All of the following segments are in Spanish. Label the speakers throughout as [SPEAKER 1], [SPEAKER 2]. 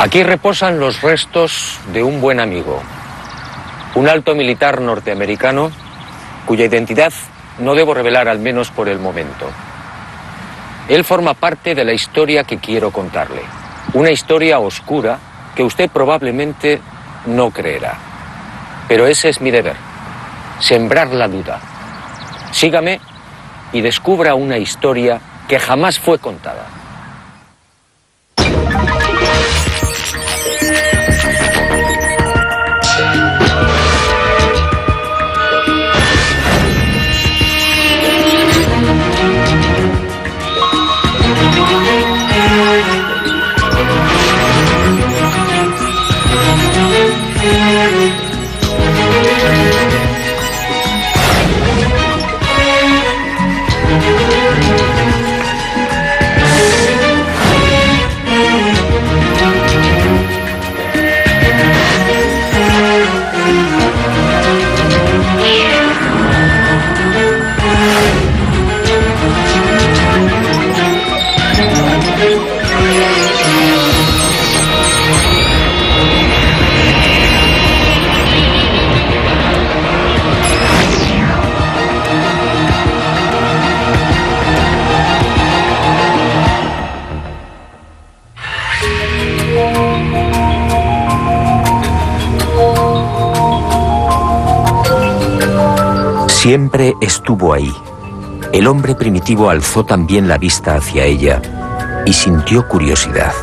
[SPEAKER 1] Aquí reposan los restos de un buen amigo, un alto militar norteamericano cuya identidad no debo revelar, al menos por el momento. Él forma parte de la historia que quiero contarle, una historia oscura que usted probablemente no creerá. Pero ese es mi deber, sembrar la duda. Sígame y descubra una historia que jamás fue contada.
[SPEAKER 2] Siempre estuvo ahí. El hombre primitivo alzó también la vista hacia ella y sintió curiosidad.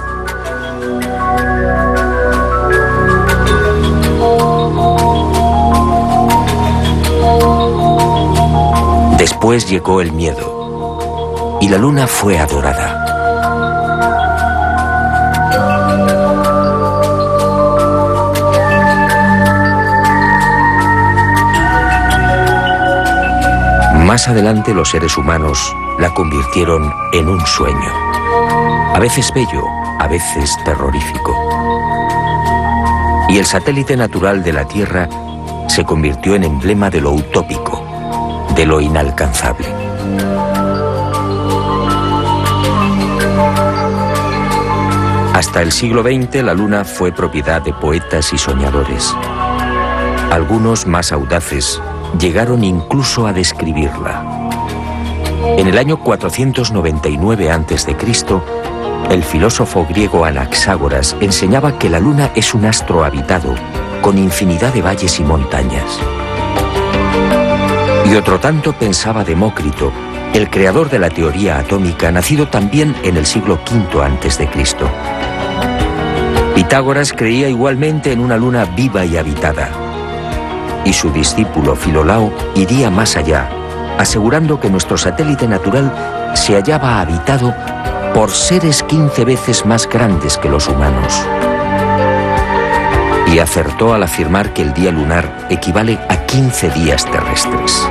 [SPEAKER 2] Después llegó el miedo y la luna fue adorada. Más adelante los seres humanos la convirtieron en un sueño, a veces bello, a veces terrorífico. Y el satélite natural de la Tierra se convirtió en emblema de lo utópico, de lo inalcanzable. Hasta el siglo XX la Luna fue propiedad de poetas y soñadores. Algunos más audaces llegaron incluso a describirla. En el año 499 a.C., el filósofo griego Anaxágoras enseñaba que la Luna es un astro habitado, con infinidad de valles y montañas. Y otro tanto pensaba Demócrito, el creador de la teoría atómica, nacido también en el siglo V a.C. Pitágoras creía igualmente en una luna viva y habitada. Y su discípulo Filolao iría más allá, asegurando que nuestro satélite natural se hallaba habitado por seres 15 veces más grandes que los humanos. Y acertó al afirmar que el día lunar equivale a 15 días terrestres.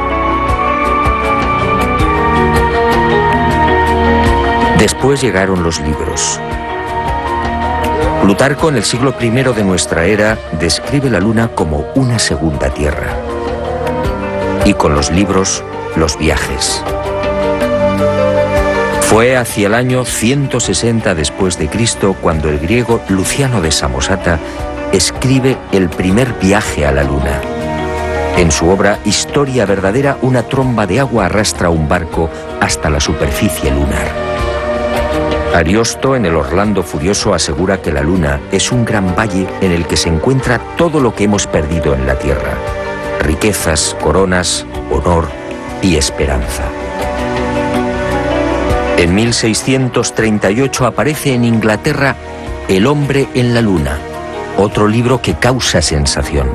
[SPEAKER 2] Después llegaron los libros. Plutarco, en el siglo I de nuestra era, describe la Luna como una segunda Tierra. Y con los libros, los viajes. Fue hacia el año 160 después de Cristo cuando el griego Luciano de Samosata escribe el primer viaje a la Luna. En su obra Historia verdadera, una tromba de agua arrastra un barco hasta la superficie lunar. Ariosto, en el Orlando Furioso, asegura que la Luna es un gran valle en el que se encuentra todo lo que hemos perdido en la Tierra: riquezas, coronas, honor y esperanza. En 1638 aparece en Inglaterra El hombre en la Luna, otro libro que causa sensación.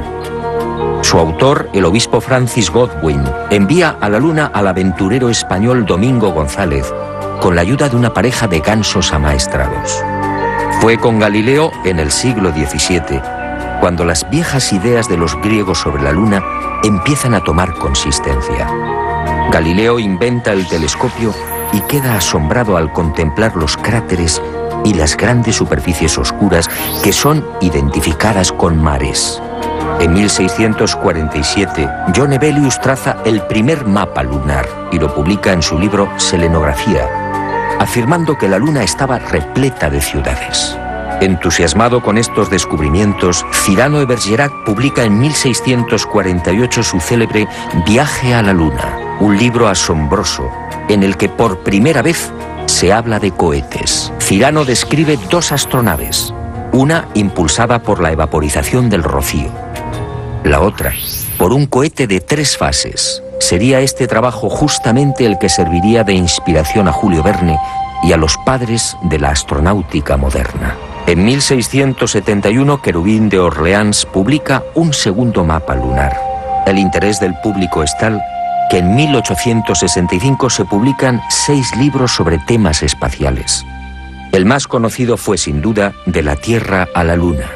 [SPEAKER 2] Su autor, el obispo Francis Godwin, envía a la Luna al aventurero español Domingo González, con la ayuda de una pareja de gansos amaestrados. Fue con Galileo en el siglo XVII, cuando las viejas ideas de los griegos sobre la Luna empiezan a tomar consistencia. Galileo inventa el telescopio y queda asombrado al contemplar los cráteres y las grandes superficies oscuras que son identificadas con mares. En 1647, John Hevelius traza el primer mapa lunar y lo publica en su libro Selenografía, afirmando que la Luna estaba repleta de ciudades. Entusiasmado con estos descubrimientos, Cyrano de Bergerac publica en 1648 su célebre Viaje a la Luna, un libro asombroso en el que por primera vez se habla de cohetes. Cyrano describe 2 astronaves, una impulsada por la evaporización del rocío, la otra por un cohete de 3 fases. Sería este trabajo justamente el que serviría de inspiración a Julio Verne y a los padres de la astronáutica moderna. En 1671, Querubín de Orleans publica un segundo mapa lunar. El interés del público es tal que en 1865 se publican 6 libros sobre temas espaciales. El más conocido fue sin duda De la Tierra a la Luna,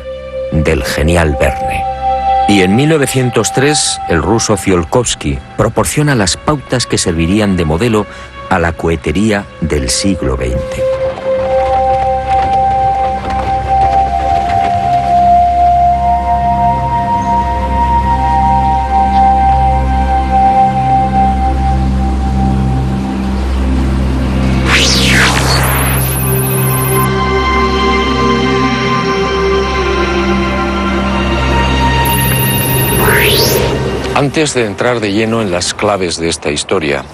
[SPEAKER 2] del genial Verne. Y en 1903, el ruso Tsiolkovsky proporciona las pautas que servirían de modelo a la cohetería del siglo XX.
[SPEAKER 1] Antes de entrar de lleno en las claves de esta historia,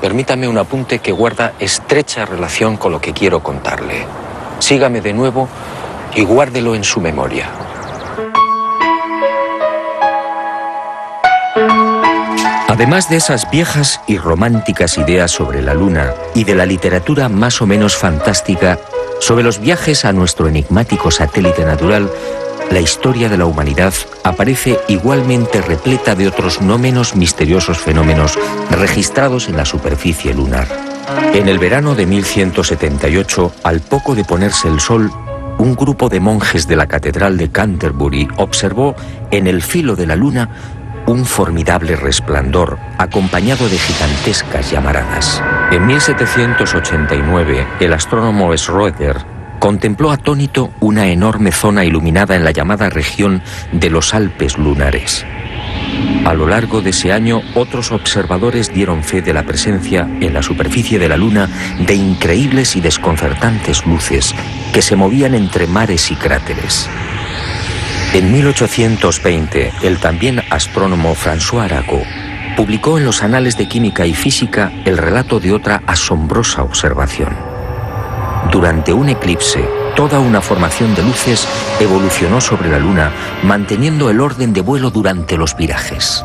[SPEAKER 1] permítame un apunte que guarda estrecha relación con lo que quiero contarle. Sígame de nuevo y guárdelo en su memoria.
[SPEAKER 2] Además de esas viejas y románticas ideas sobre la Luna y de la literatura más o menos fantástica sobre los viajes a nuestro enigmático satélite natural, la historia de la humanidad aparece igualmente repleta de otros no menos misteriosos fenómenos registrados en la superficie lunar. En el verano de 1178, al poco de ponerse el sol, un grupo de monjes de la Catedral de Canterbury observó en el filo de la Luna un formidable resplandor acompañado de gigantescas llamaradas. En 1789, el astrónomo Schroeder contempló atónito una enorme zona iluminada en la llamada región de los Alpes lunares. A lo largo de ese año, otros observadores dieron fe de la presencia en la superficie de la Luna de increíbles y desconcertantes luces que se movían entre mares y cráteres. En 1820, el también astrónomo François Arago publicó en los Anales de Química y Física el relato de otra asombrosa observación. Durante un eclipse, toda una formación de luces evolucionó sobre la Luna, manteniendo el orden de vuelo durante los virajes.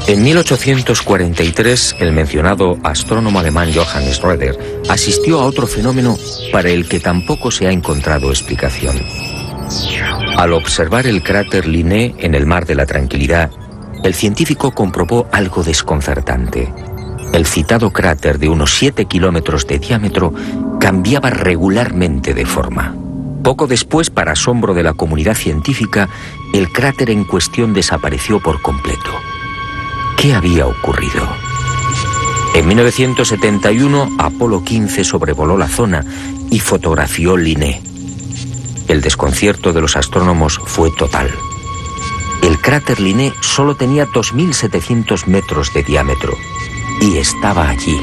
[SPEAKER 2] En 1843, el mencionado astrónomo alemán Johann Schroeder asistió a otro fenómeno para el que tampoco se ha encontrado explicación. Al observar el cráter Linné en el Mar de la Tranquilidad, el científico comprobó algo desconcertante. El citado cráter de unos 7 kilómetros de diámetro cambiaba regularmente de forma. Poco después, para asombro de la comunidad científica, el cráter en cuestión desapareció por completo. ¿Qué había ocurrido? En 1971, Apolo 15 sobrevoló la zona y fotografió Linné. El desconcierto de los astrónomos fue total. El cráter Linné solo tenía 2.700 metros de diámetro y estaba allí.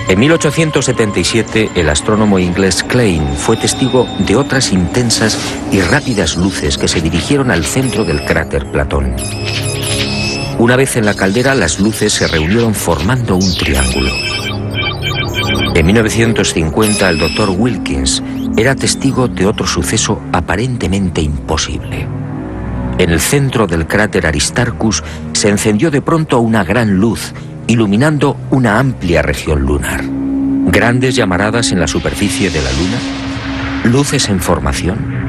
[SPEAKER 2] En 1877, el astrónomo inglés Klein fue testigo de otras intensas y rápidas luces que se dirigieron al centro del cráter Platón. Una vez en la caldera, las luces se reunieron formando un triángulo. En 1950, el Dr. Wilkins era testigo de otro suceso aparentemente imposible. En el centro del cráter Aristarchus se encendió de pronto una gran luz, iluminando una amplia región lunar. Grandes llamaradas en la superficie de la Luna, luces en formación.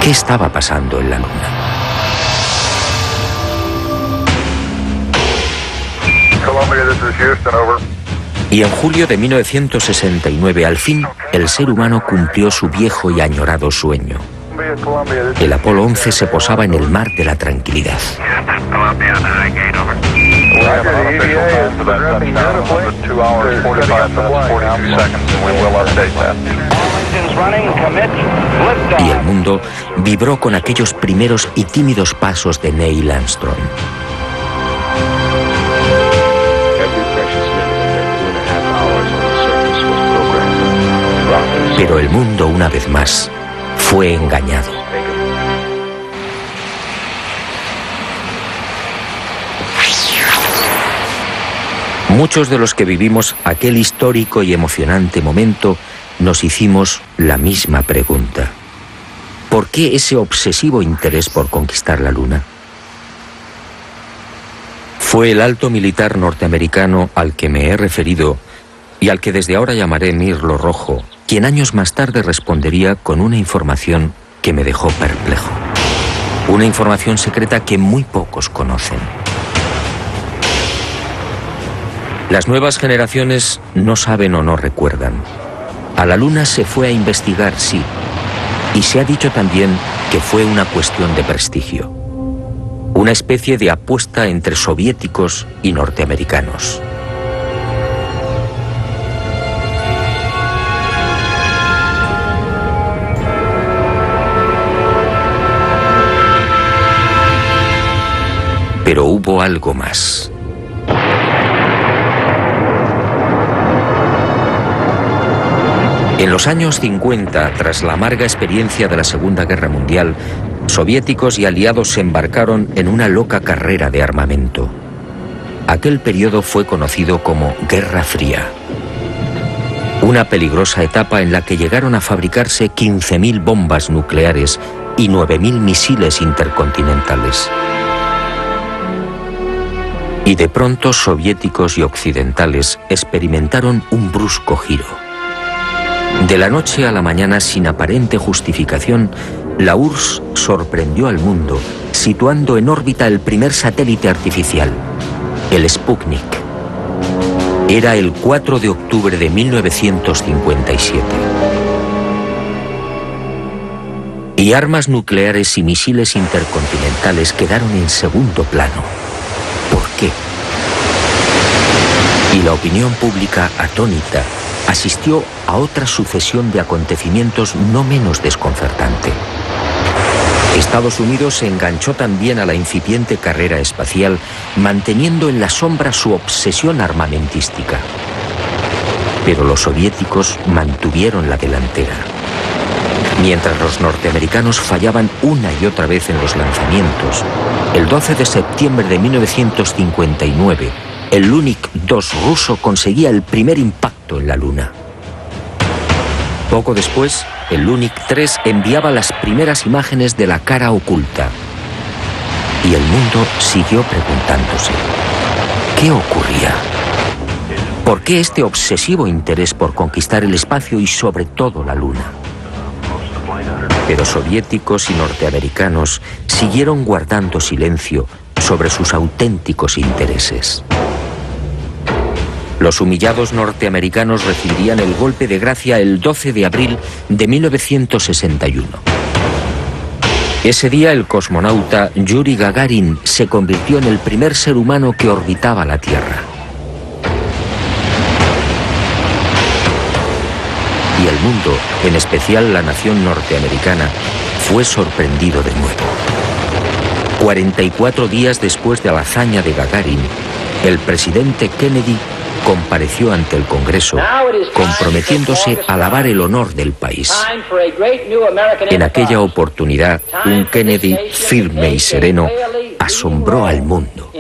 [SPEAKER 2] ¿Qué estaba pasando en la Luna? Y en julio de 1969, al fin, el ser humano cumplió su viejo y añorado sueño. El Apolo 11 se posaba en el Mar de la Tranquilidad. Y el mundo vibró con aquellos primeros y tímidos pasos de Neil Armstrong. Pero el mundo, una vez más, fue engañado. Muchos de los que vivimos aquel histórico y emocionante momento nos hicimos la misma pregunta. ¿Por qué ese obsesivo interés por conquistar la Luna? Fue el alto militar norteamericano al que me he referido y al que desde ahora llamaré Mirlo Rojo, quien años más tarde respondería con una información que me dejó perplejo. Una información secreta que muy pocos conocen. Las nuevas generaciones no saben o no recuerdan. A la Luna se fue a investigar, sí, y se ha dicho también que fue una cuestión de prestigio. Una especie de apuesta entre soviéticos y norteamericanos. Pero hubo algo más. En los años 50, tras la amarga experiencia de la Segunda Guerra Mundial, soviéticos y aliados se embarcaron en una loca carrera de armamento. Aquel periodo fue conocido como Guerra Fría. Una peligrosa etapa en la que llegaron a fabricarse 15.000 bombas nucleares y 9.000 misiles intercontinentales. Y de pronto soviéticos y occidentales experimentaron un brusco giro. De la noche a la mañana, sin aparente justificación, la URSS sorprendió al mundo, situando en órbita el primer satélite artificial, el Sputnik. Era el 4 de octubre de 1957. Y armas nucleares y misiles intercontinentales quedaron en segundo plano. ¿Por qué? Y la opinión pública, atónita, asistió a otra sucesión de acontecimientos no menos desconcertante. Estados Unidos se enganchó también a la incipiente carrera espacial, manteniendo en la sombra su obsesión armamentística. Pero los soviéticos mantuvieron la delantera. Mientras los norteamericanos fallaban una y otra vez en los lanzamientos, el 12 de septiembre de 1959, el Lunik 2 ruso conseguía el primer impacto en la Luna. Poco después, el Lunik 3 enviaba las primeras imágenes de la cara oculta. Y el mundo siguió preguntándose, ¿qué ocurría? ¿Por qué este obsesivo interés por conquistar el espacio y sobre todo la Luna? Pero soviéticos y norteamericanos siguieron guardando silencio sobre sus auténticos intereses. Los humillados norteamericanos recibirían el golpe de gracia el 12 de abril de 1961. Ese día el cosmonauta Yuri Gagarin se convirtió en el primer ser humano que orbitaba la Tierra. Y el mundo, en especial la nación norteamericana, fue sorprendido de nuevo. 44 días después de la hazaña de Gagarin, el presidente Kennedy compareció ante el Congreso, comprometiéndose a lavar el honor del país. En aquella oportunidad, un Kennedy firme y sereno asombró al mundo.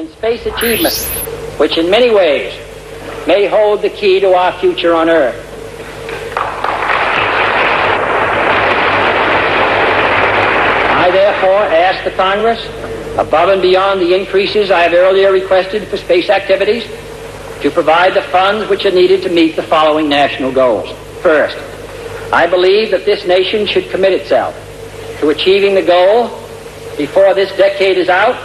[SPEAKER 3] I therefore ask the Congress, above and beyond the increases I have earlier requested for space activities, to provide the funds which are needed to meet the following national goals. First, I believe that this nation should commit itself to achieving the goal, before this decade is out,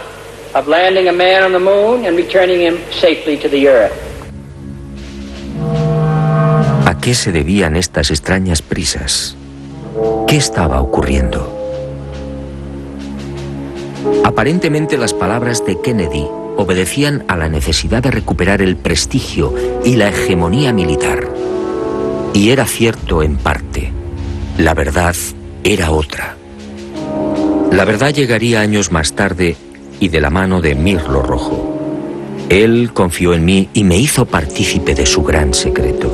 [SPEAKER 3] of landing a man on the moon and returning him safely to the Earth.
[SPEAKER 2] ¿A qué se debían estas extrañas prisas? ¿Qué estaba ocurriendo? Aparentemente las palabras de Kennedy obedecían a la necesidad de recuperar el prestigio y la hegemonía militar. Y era cierto en parte. La verdad era otra. La verdad llegaría años más tarde y de la mano de Mirlo Rojo. Él confió en mí y me hizo partícipe de su gran secreto.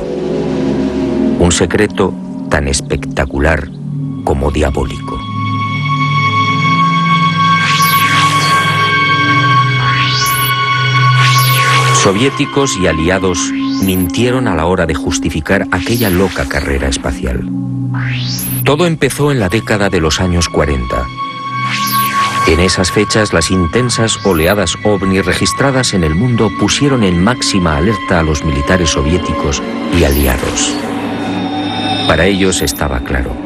[SPEAKER 2] Un secreto tan espectacular como diabólico. Soviéticos y aliados mintieron a la hora de justificar aquella loca carrera espacial. Todo empezó en la década de los años 40. En esas fechas, las intensas oleadas ovni registradas en el mundo pusieron en máxima alerta a los militares soviéticos y aliados. Para ellos estaba claro: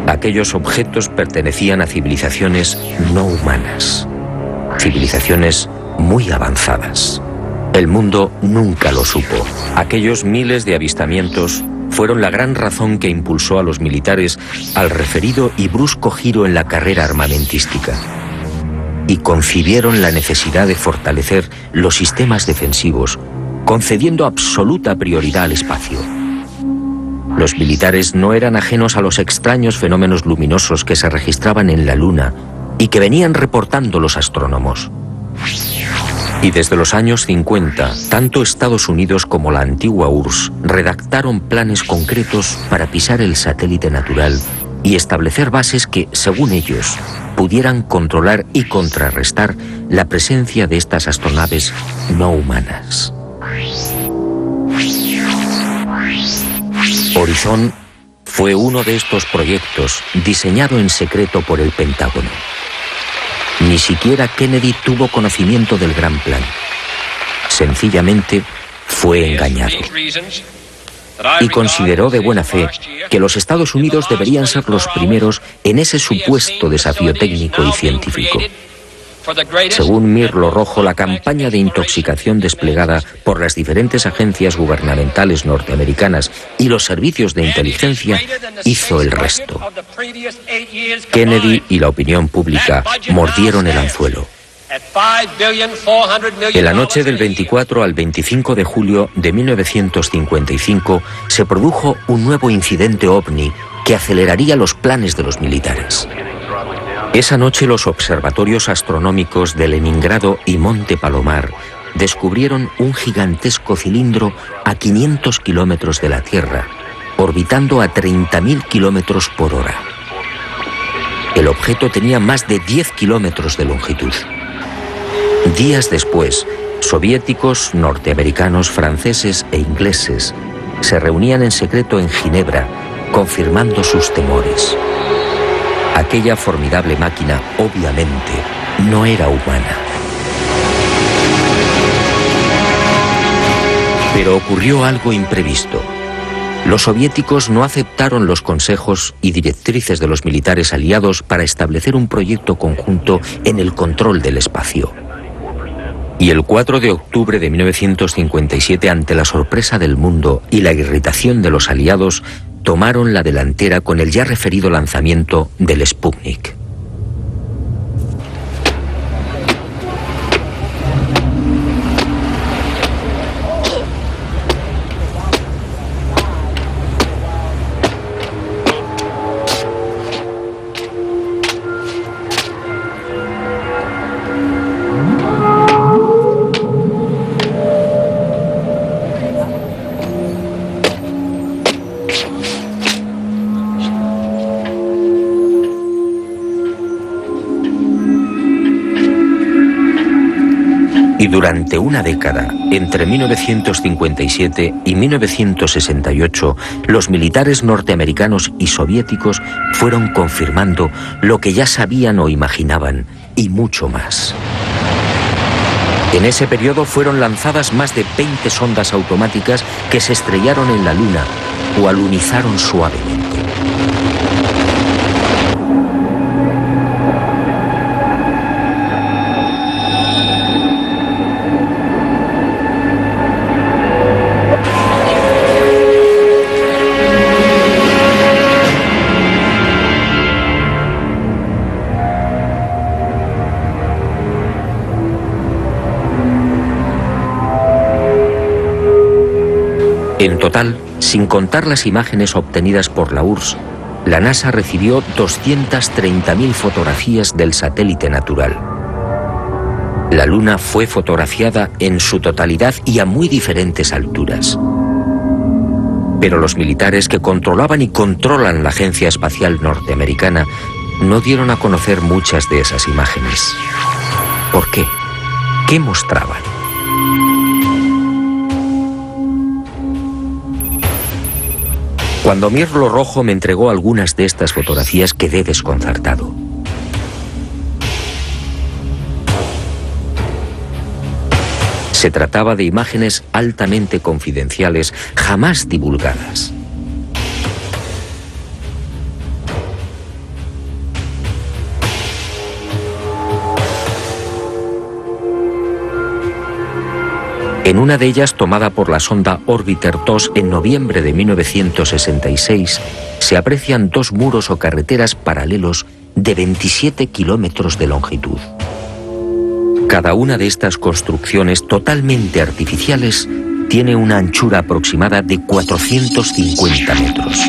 [SPEAKER 2] aquellos objetos pertenecían a civilizaciones no humanas, civilizaciones muy avanzadas. El mundo nunca lo supo. Aquellos miles de avistamientos fueron la gran razón que impulsó a los militares al referido y brusco giro en la carrera armamentística. Y concibieron la necesidad de fortalecer los sistemas defensivos, concediendo absoluta prioridad al espacio. Los militares no eran ajenos a los extraños fenómenos luminosos que se registraban en la Luna y que venían reportando los astrónomos. Y desde los años 50, tanto Estados Unidos como la antigua URSS redactaron planes concretos para pisar el satélite natural y establecer bases que, según ellos, pudieran controlar y contrarrestar la presencia de estas astronaves no humanas. Horizon fue uno de estos proyectos diseñado en secreto por el Pentágono. Ni siquiera Kennedy tuvo conocimiento del gran plan. Sencillamente fue engañado. Y consideró de buena fe que los Estados Unidos deberían ser los primeros en ese supuesto desafío técnico y científico. Según Mirlo Rojo, la campaña de intoxicación desplegada por las diferentes agencias gubernamentales norteamericanas y los servicios de inteligencia hizo el resto. Kennedy y la opinión pública mordieron el anzuelo. En la noche del 24 al 25 de julio de 1955 se produjo un nuevo incidente ovni que aceleraría los planes de los militares. Esa noche los observatorios astronómicos de Leningrado y Monte Palomar descubrieron un gigantesco cilindro a 500 kilómetros de la Tierra, orbitando a 30.000 kilómetros por hora. El objeto tenía más de 10 kilómetros de longitud. Días después, soviéticos, norteamericanos, franceses e ingleses se reunían en secreto en Ginebra, confirmando sus temores. Aquella formidable máquina, obviamente, no era humana. Pero ocurrió algo imprevisto. Los soviéticos no aceptaron los consejos y directrices de los militares aliados para establecer un proyecto conjunto en el control del espacio. Y el 4 de octubre de 1957, ante la sorpresa del mundo y la irritación de los aliados, tomaron la delantera con el ya referido lanzamiento del Sputnik. Y durante una década, entre 1957 y 1968, los militares norteamericanos y soviéticos fueron confirmando lo que ya sabían o imaginaban, y mucho más. En ese periodo fueron lanzadas más de 20 sondas automáticas que se estrellaron en la Luna o alunizaron suavemente. En total, sin contar las imágenes obtenidas por la URSS, la NASA recibió 230.000 fotografías del satélite natural. La Luna fue fotografiada en su totalidad y a muy diferentes alturas. Pero los militares que controlaban y controlan la Agencia Espacial Norteamericana no dieron a conocer muchas de esas imágenes. ¿Por qué? ¿Qué mostraban? Cuando Mirlo Rojo me entregó algunas de estas fotografías, quedé desconcertado. Se trataba de imágenes altamente confidenciales, jamás divulgadas. En una de ellas, tomada por la sonda Orbiter 2 en noviembre de 1966, se aprecian dos muros o carreteras paralelos de 27 kilómetros de longitud. Cada una de estas construcciones totalmente artificiales tiene una anchura aproximada de 450 metros.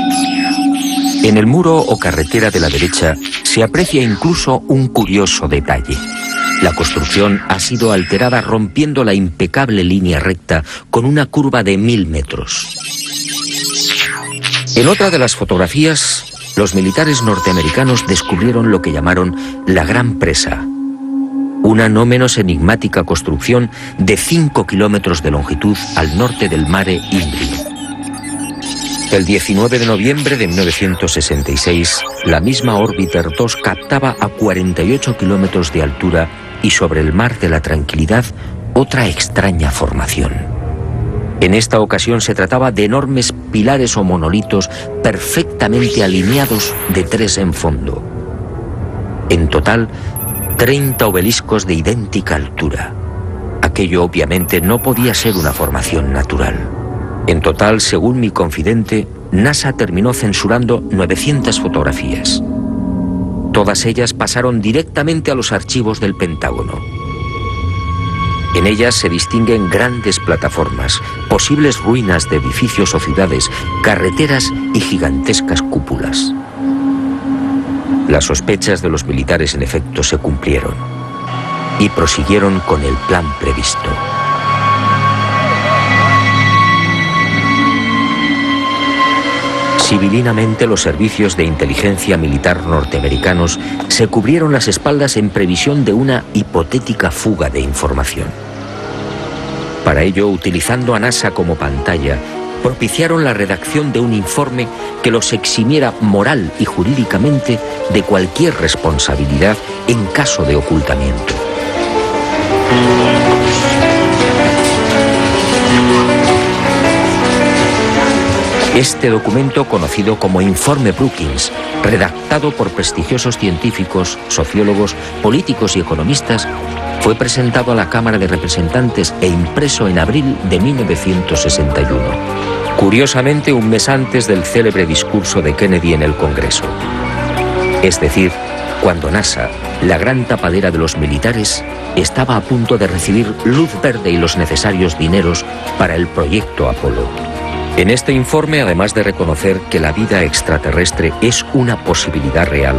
[SPEAKER 2] En el muro o carretera de la derecha se aprecia incluso un curioso detalle. La construcción ha sido alterada rompiendo la impecable línea recta con una curva de 1000 metros. En otra de las fotografías, los militares norteamericanos descubrieron lo que llamaron la Gran Presa, una no menos enigmática construcción de 5 kilómetros de longitud al norte del Mare Imbrium. El 19 de noviembre de 1966, la misma Orbiter 2 captaba a 48 kilómetros de altura y sobre el Mar de la Tranquilidad otra extraña formación. En esta ocasión se trataba de enormes pilares o monolitos perfectamente alineados de 3 en fondo. En total, 30 obeliscos de idéntica altura. Aquello obviamente no podía ser una formación natural. En total, según mi confidente, NASA terminó censurando 900 fotografías. Todas ellas pasaron directamente a los archivos del Pentágono. En ellas se distinguen grandes plataformas, posibles ruinas de edificios o ciudades, carreteras y gigantescas cúpulas. Las sospechas de los militares en efecto se cumplieron y prosiguieron con el plan previsto. Civilinamente, los servicios de inteligencia militar norteamericanos se cubrieron las espaldas en previsión de una hipotética fuga de información. Para ello, utilizando a NASA como pantalla, propiciaron la redacción de un informe que los eximiera moral y jurídicamente de cualquier responsabilidad en caso de ocultamiento. Este documento, conocido como Informe Brookings, redactado por prestigiosos científicos, sociólogos, políticos y economistas, fue presentado a la Cámara de Representantes e impreso en abril de 1961. Curiosamente, un mes antes del célebre discurso de Kennedy en el Congreso. Es decir, cuando NASA, la gran tapadera de los militares, estaba a punto de recibir luz verde y los necesarios dineros para el proyecto Apolo. En este informe, además de reconocer que la vida extraterrestre es una posibilidad real,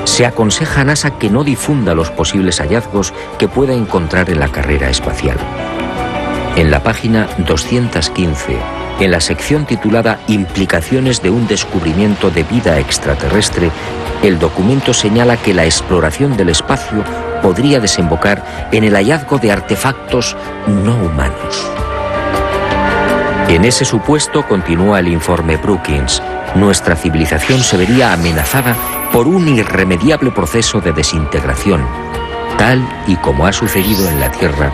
[SPEAKER 2] se aconseja a NASA que no difunda los posibles hallazgos que pueda encontrar en la carrera espacial. En la página 215, en la sección titulada Implicaciones de un descubrimiento de vida extraterrestre, el documento señala que la exploración del espacio podría desembocar en el hallazgo de artefactos no humanos. En ese supuesto, continúa el informe Brookings, nuestra civilización se vería amenazada por un irremediable proceso de desintegración, tal y como ha sucedido en la Tierra,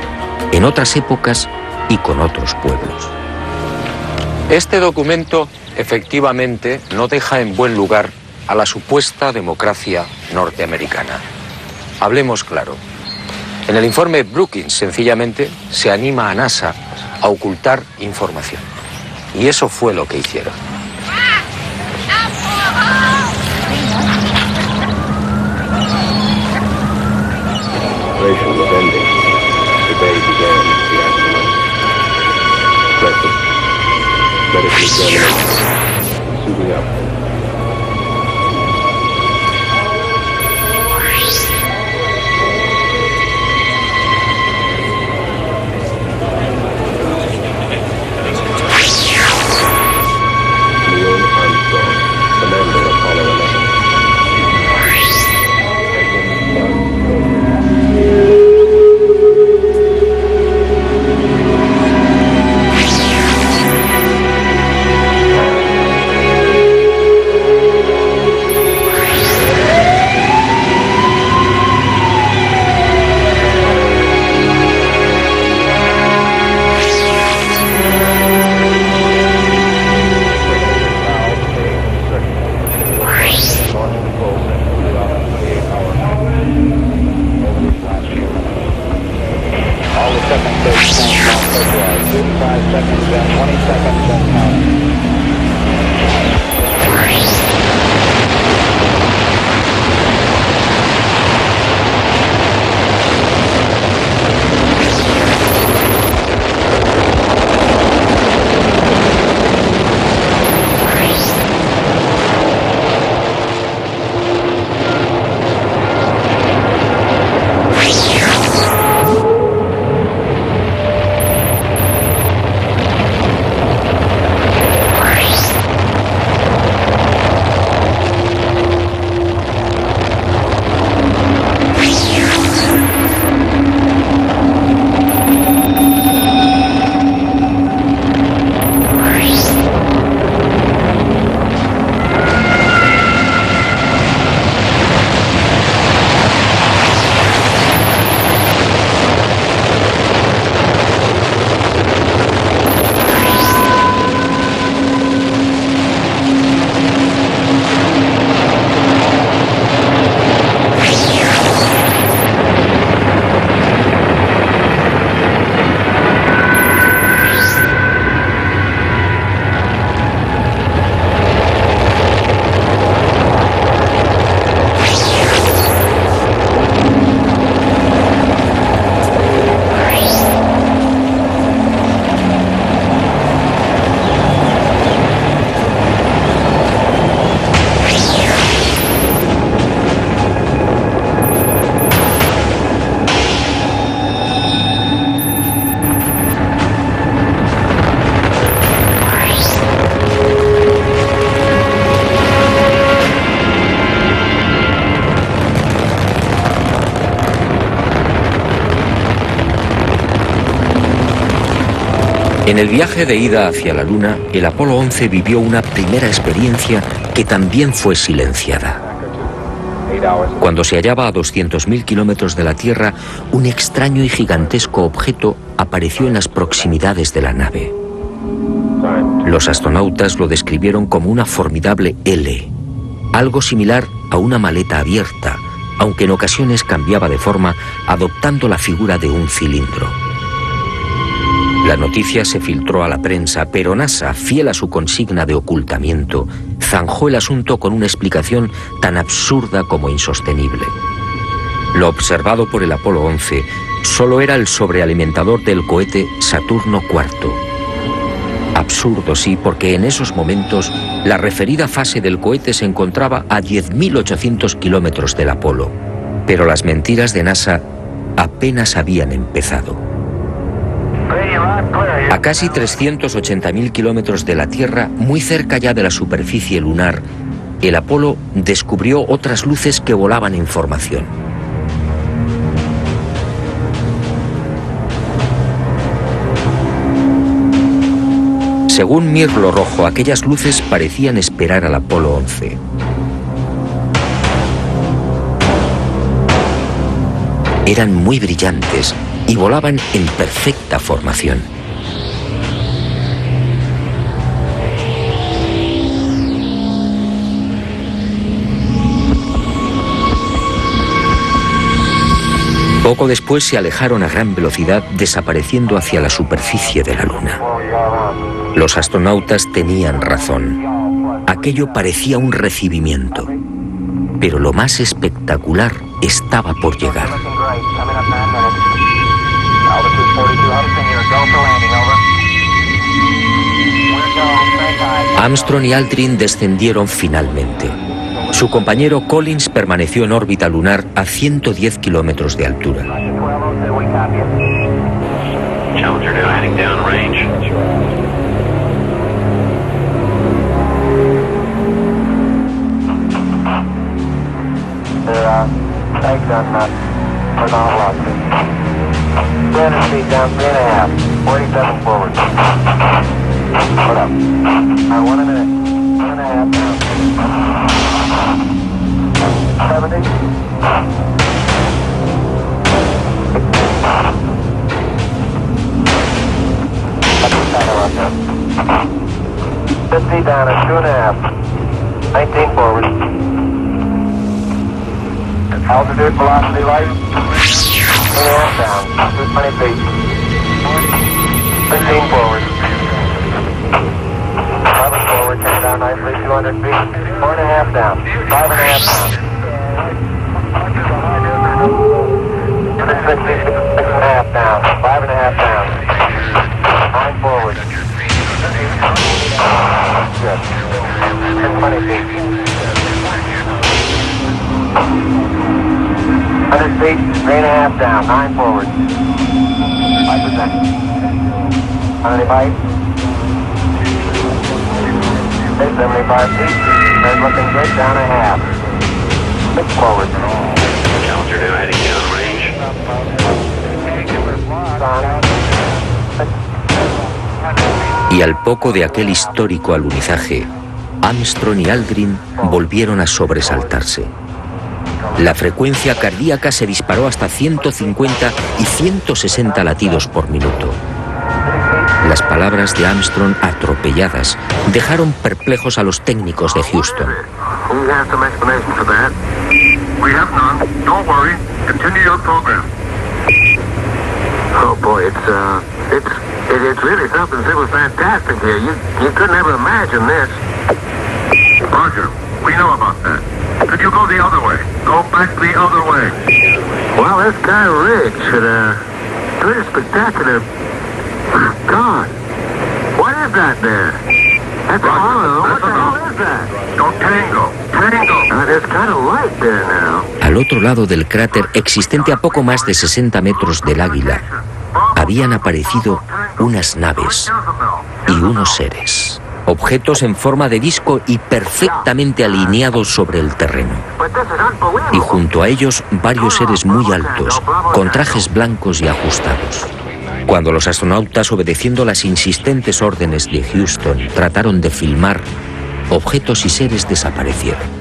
[SPEAKER 2] en otras épocas y con otros pueblos.
[SPEAKER 1] Este documento, efectivamente, no deja en buen lugar a la supuesta democracia norteamericana. Hablemos claro. En el informe Brookings, sencillamente, se anima a NASA a ocultar información. Y eso fue lo que hicieron.
[SPEAKER 4] 20 seconds and counting.
[SPEAKER 2] En el viaje de ida hacia la Luna, el Apolo 11 vivió una primera experiencia que también fue silenciada. Cuando se hallaba a 200.000 kilómetros de la Tierra, un extraño y gigantesco objeto apareció en las proximidades de la nave. Los astronautas lo describieron como una formidable L, algo similar a una maleta abierta, aunque en ocasiones cambiaba de forma, adoptando la figura de un cilindro. La noticia se filtró a la prensa, pero NASA, fiel a su consigna de ocultamiento, zanjó el asunto con una explicación tan absurda como insostenible. Lo observado por el Apolo 11 solo era el sobrealimentador del cohete Saturno IV. Absurdo, sí, porque en esos momentos la referida fase del cohete se encontraba a 10.800 kilómetros del Apolo. Pero las mentiras de NASA apenas habían empezado. A casi 380.000 kilómetros de la Tierra, muy cerca ya de la superficie lunar, el Apolo descubrió otras luces que volaban en formación. Según Mirlo Rojo, aquellas luces parecían esperar al Apolo 11. Eran muy brillantes y volaban en perfecta formación. Poco después se alejaron a gran velocidad, desapareciendo hacia la superficie de la Luna. Los astronautas tenían razón. Aquello parecía un recibimiento. Pero lo más espectacular estaba por llegar. Armstrong y Aldrin descendieron finalmente. Su compañero Collins permaneció en órbita lunar a 110 kilómetros de altura.
[SPEAKER 5] Down at 2.5. 19 forward. Altitude, velocity, light. 2.5 down. 220 feet. 15 forward. down nicely, 200 feet. 4.5 down. 5.5 down. 260, 6.5 down. 5.5 down. 9 forward. Good. 20 feet. 100 feet, 3.5 down. 9 forward. 5%. 185. 75 feet. That's looking good. Down a half. 6 forward.
[SPEAKER 4] Challenger now heading downrange.
[SPEAKER 2] Y al poco de aquel histórico alunizaje, Armstrong y Aldrin volvieron a sobresaltarse. La frecuencia cardíaca se disparó hasta 150 y 160 latidos por minuto. Las palabras de Armstrong, atropelladas, dejaron perplejos a los técnicos de Houston.
[SPEAKER 4] Oh boy, it's really something that was fantastic here. You couldn't ever imagine this. Roger, we know about that. Could you go the other way? Go back the other way. Well, this guy Ridge had pretty spectacular. God, what is that there? That's a hollow. What the hell is that? Go Tango. There's kind of light there now.
[SPEAKER 2] Al otro lado del cráter, existente a poco más de 60 metros del Águila, habían aparecido unas naves y unos seres. Objetos en forma de disco y perfectamente alineados sobre el terreno. Y junto a ellos, varios seres muy altos, con trajes blancos y ajustados. Cuando los astronautas, obedeciendo las insistentes órdenes de Houston, trataron de filmar, objetos y seres desaparecieron.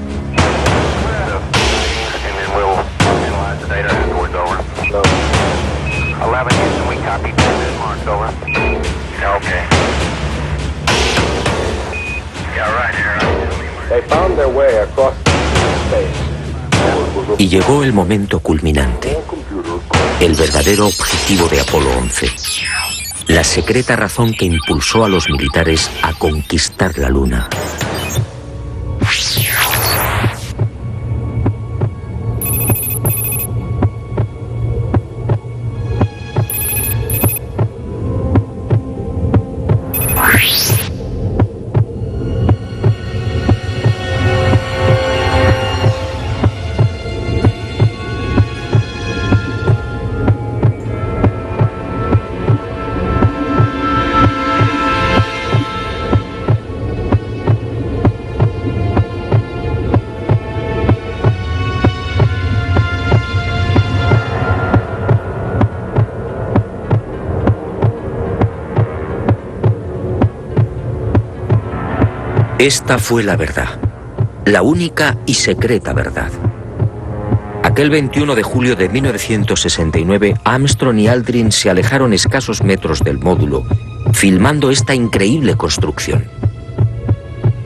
[SPEAKER 2] Y llegó el momento culminante, el verdadero objetivo de Apolo 11, la secreta razón que impulsó a los militares a conquistar la Luna. Esta fue la verdad, la única y secreta verdad. Aquel 21 de julio de 1969, Armstrong y Aldrin se alejaron escasos metros del módulo, filmando esta increíble construcción.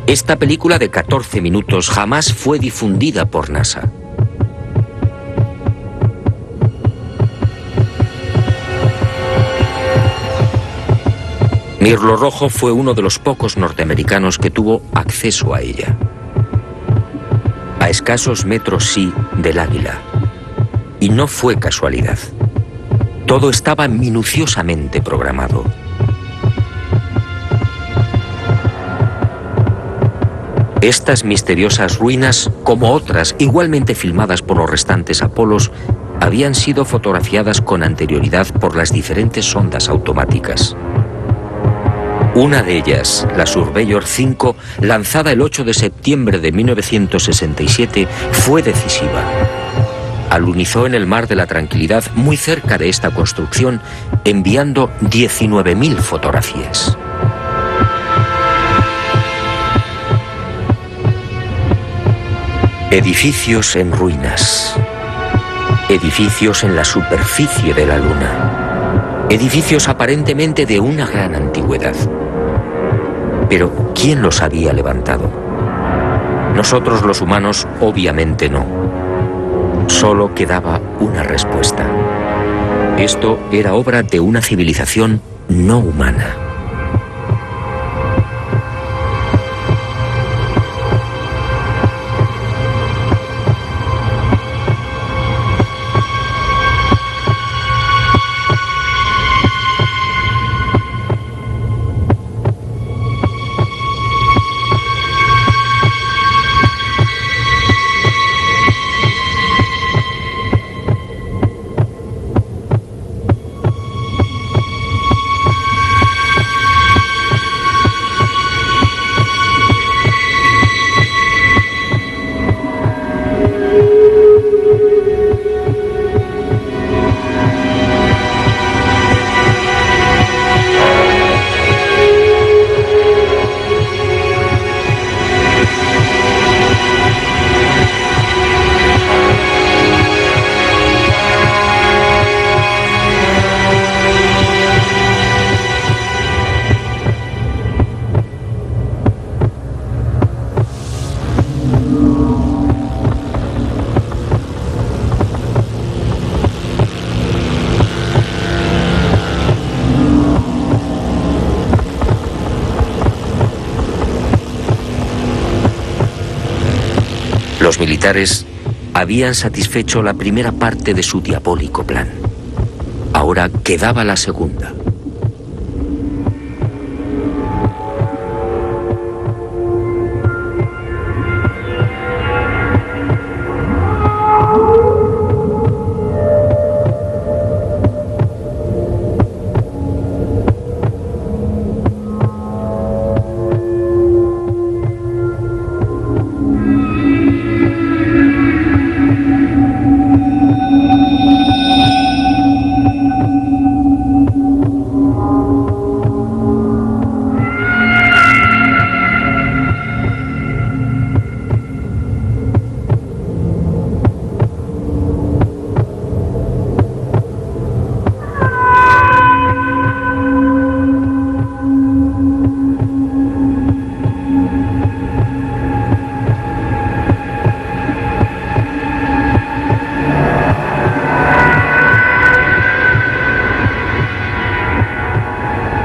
[SPEAKER 2] Esta película de 14 minutos jamás fue difundida por NASA. Mirlo Rojo fue uno de los pocos norteamericanos que tuvo acceso a ella. A escasos metros, sí, del Águila. Y no fue casualidad. Todo estaba minuciosamente programado. Estas misteriosas ruinas, como otras igualmente filmadas por los restantes Apolos, habían sido fotografiadas con anterioridad por las diferentes sondas automáticas. Una de ellas, la Surveyor 5, lanzada el 8 de septiembre de 1967, fue decisiva. Alunizó en el Mar de la Tranquilidad, muy cerca de esta construcción, enviando 19.000 fotografías. Edificios en ruinas. Edificios en la superficie de la Luna. Edificios aparentemente de una gran antigüedad. Pero, ¿quién los había levantado? Nosotros los humanos, obviamente no. Solo quedaba una respuesta. Esto era obra de una civilización no humana. Los militares habían satisfecho la primera parte de su diabólico plan. Ahora quedaba la segunda.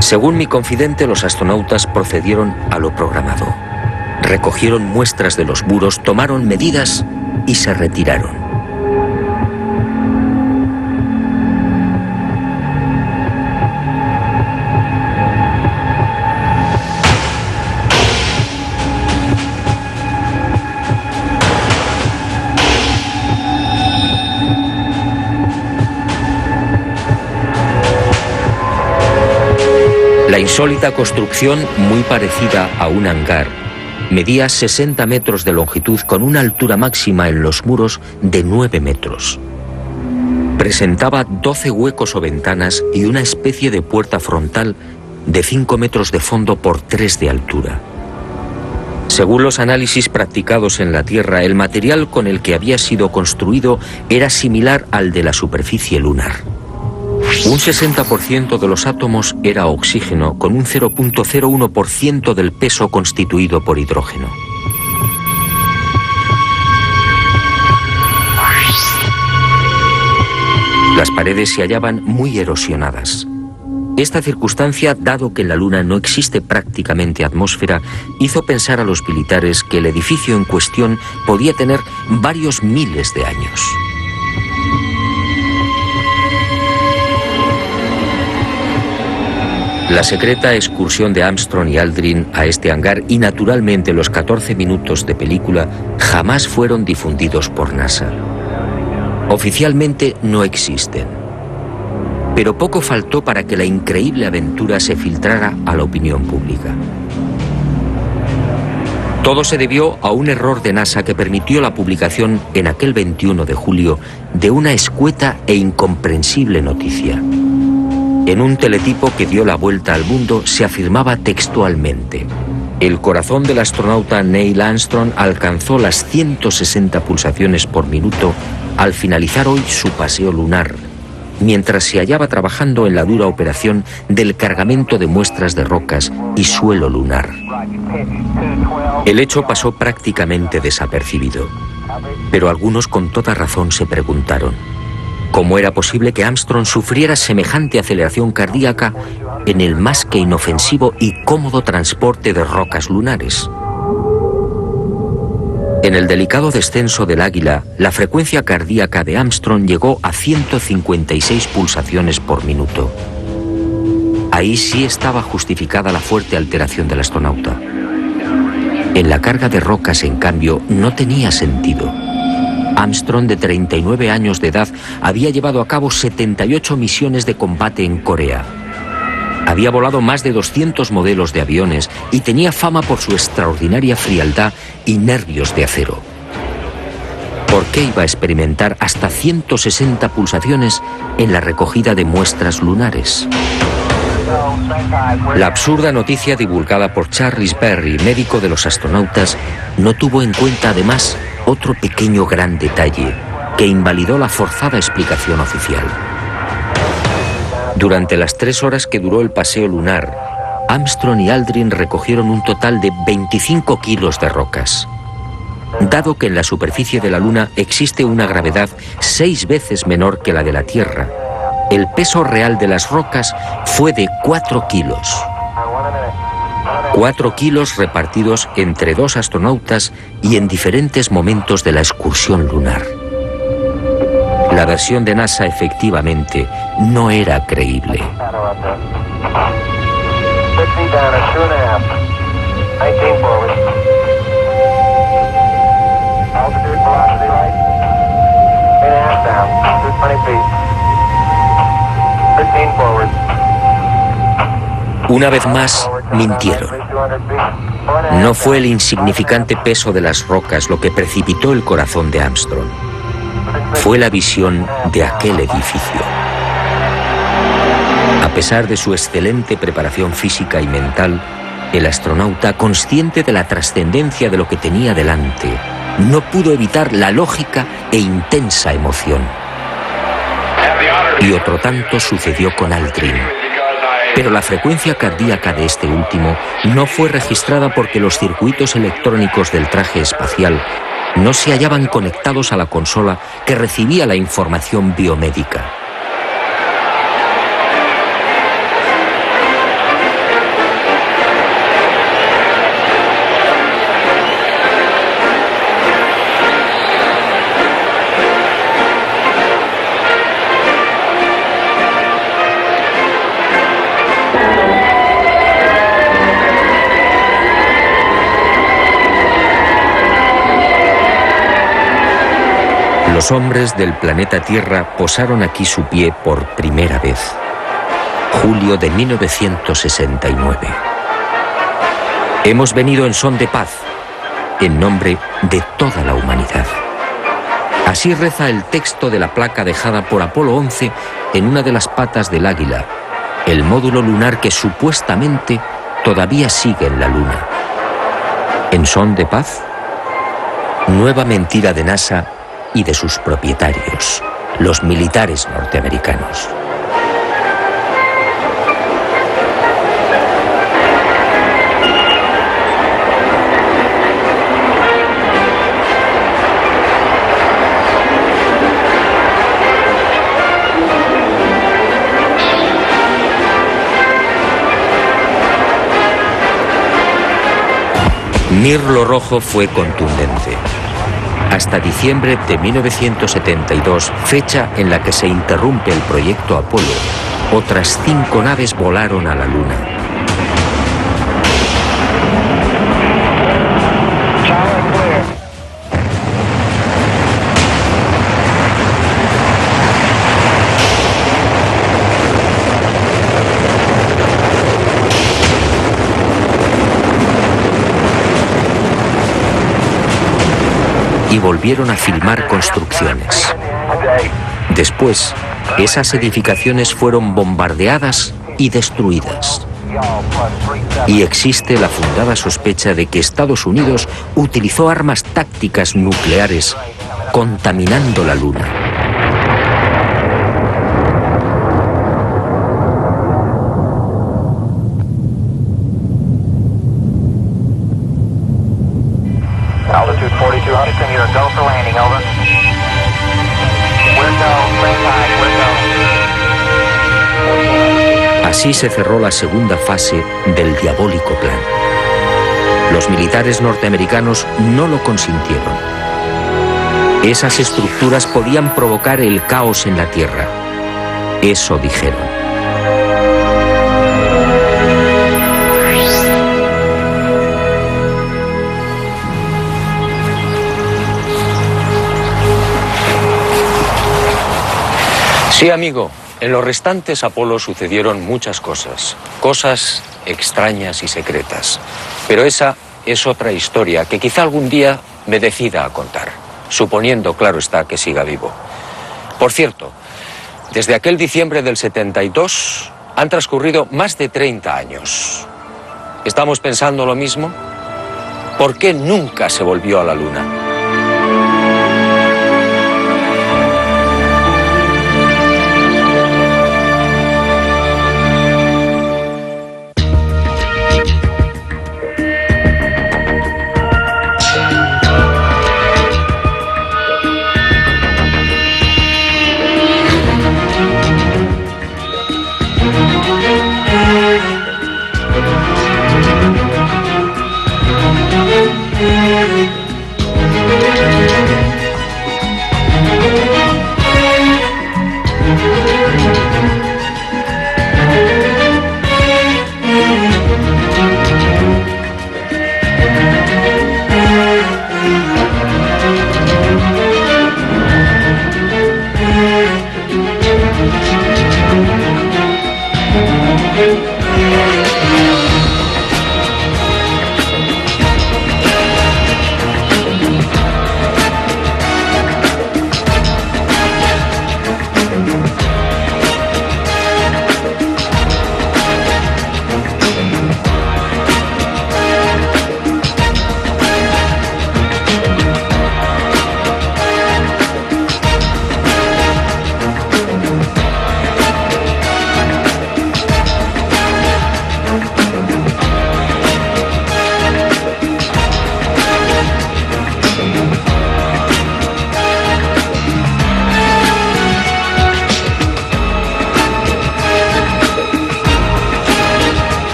[SPEAKER 2] Según mi confidente, los astronautas procedieron a lo programado. Recogieron muestras de los muros, tomaron medidas y se retiraron. La insólita construcción, muy parecida a un hangar, medía 60 metros de longitud con una altura máxima en los muros de 9 metros. Presentaba 12 huecos o ventanas y una especie de puerta frontal de 5 metros de fondo por 3 de altura. Según los análisis practicados en la Tierra, el material con el que había sido construido era similar al de la superficie lunar. Un 60% de los átomos era oxígeno, con un 0.01% del peso constituido por hidrógeno. Las paredes se hallaban muy erosionadas. Esta circunstancia, dado que en la Luna no existe prácticamente atmósfera, hizo pensar a los militares que el edificio en cuestión podía tener varios miles de años. La secreta excursión de Armstrong y Aldrin a este hangar y naturalmente los 14 minutos de película jamás fueron difundidos por NASA. Oficialmente no existen. Pero poco faltó para que la increíble aventura se filtrara a la opinión pública. Todo se debió a un error de NASA que permitió la publicación en aquel 21 de julio de una escueta e incomprensible noticia. En un teletipo que dio la vuelta al mundo se afirmaba textualmente: el corazón del astronauta Neil Armstrong alcanzó las 160 pulsaciones por minuto al finalizar hoy su paseo lunar, mientras se hallaba trabajando en la dura operación del cargamento de muestras de rocas y suelo lunar. El hecho pasó prácticamente desapercibido, pero algunos con toda razón se preguntaron: ¿cómo era posible que Armstrong sufriera semejante aceleración cardíaca en el más que inofensivo y cómodo transporte de rocas lunares? En el delicado descenso del Águila, la frecuencia cardíaca de Armstrong llegó a 156 pulsaciones por minuto. Ahí sí estaba justificada la fuerte alteración del astronauta. En la carga de rocas, en cambio, no tenía sentido. Armstrong, de 39 años de edad, había llevado a cabo 78 misiones de combate en Corea. Había volado más de 200 modelos de aviones y tenía fama por su extraordinaria frialdad y nervios de acero. ¿Por qué iba a experimentar hasta 160 pulsaciones en la recogida de muestras lunares? La absurda noticia divulgada por Charles Berry, médico de los astronautas, no tuvo en cuenta además otro pequeño gran detalle que invalidó la forzada explicación oficial. Durante las 3 horas que duró el paseo lunar, Armstrong y Aldrin recogieron un total de 25 kilos de rocas. Dado que en la superficie de la Luna existe una gravedad 6 veces menor que la de la Tierra, el peso real de las rocas fue de 4 kilos. 4 kilos repartidos entre 2 astronautas y en diferentes momentos de la excursión lunar. La versión de NASA efectivamente no era creíble. Una vez más, mintieron. No fue el insignificante peso de las rocas lo que precipitó el corazón de Armstrong. Fue la visión de aquel edificio. A pesar de su excelente preparación física y mental, el astronauta, consciente de la trascendencia de lo que tenía delante, no pudo evitar la lógica e intensa emoción. Y otro tanto sucedió con Aldrin. Pero la frecuencia cardíaca de este último no fue registrada porque los circuitos electrónicos del traje espacial no se hallaban conectados a la consola que recibía la información biomédica. Los hombres del planeta Tierra posaron aquí su pie por primera vez. Julio de 1969. Hemos venido en son de paz, en nombre de toda la humanidad. Así reza el texto de la placa dejada por Apolo 11 en una de las patas del Águila, el módulo lunar que supuestamente todavía sigue en la Luna. ¿En son de paz? Nueva mentira de NASA y de sus propietarios, los militares norteamericanos. Mirlo Rojo fue contundente. Hasta diciembre de 1972, fecha en la que se interrumpe el proyecto Apolo, otras 5 naves volaron a la Luna. Y volvieron a filmar construcciones. Después, esas edificaciones fueron bombardeadas y destruidas. Y existe la fundada sospecha de que Estados Unidos utilizó armas tácticas nucleares, contaminando la Luna.
[SPEAKER 5] Altitude 42 Houston, you're go for landing, over. We're go, clear time, we're go.
[SPEAKER 2] Así se cerró la segunda fase del diabólico plan. Los militares norteamericanos no lo consintieron. Esas estructuras podían provocar el caos en la Tierra. Eso dijeron.
[SPEAKER 1] Sí, amigo, en los restantes Apolo sucedieron muchas cosas, cosas extrañas y secretas. Pero esa es otra historia que quizá algún día me decida a contar, suponiendo, claro está, que siga vivo. Por cierto, desde aquel diciembre del 72 han transcurrido más de 30 años. ¿Estamos pensando lo mismo? ¿Por qué nunca se volvió a la Luna?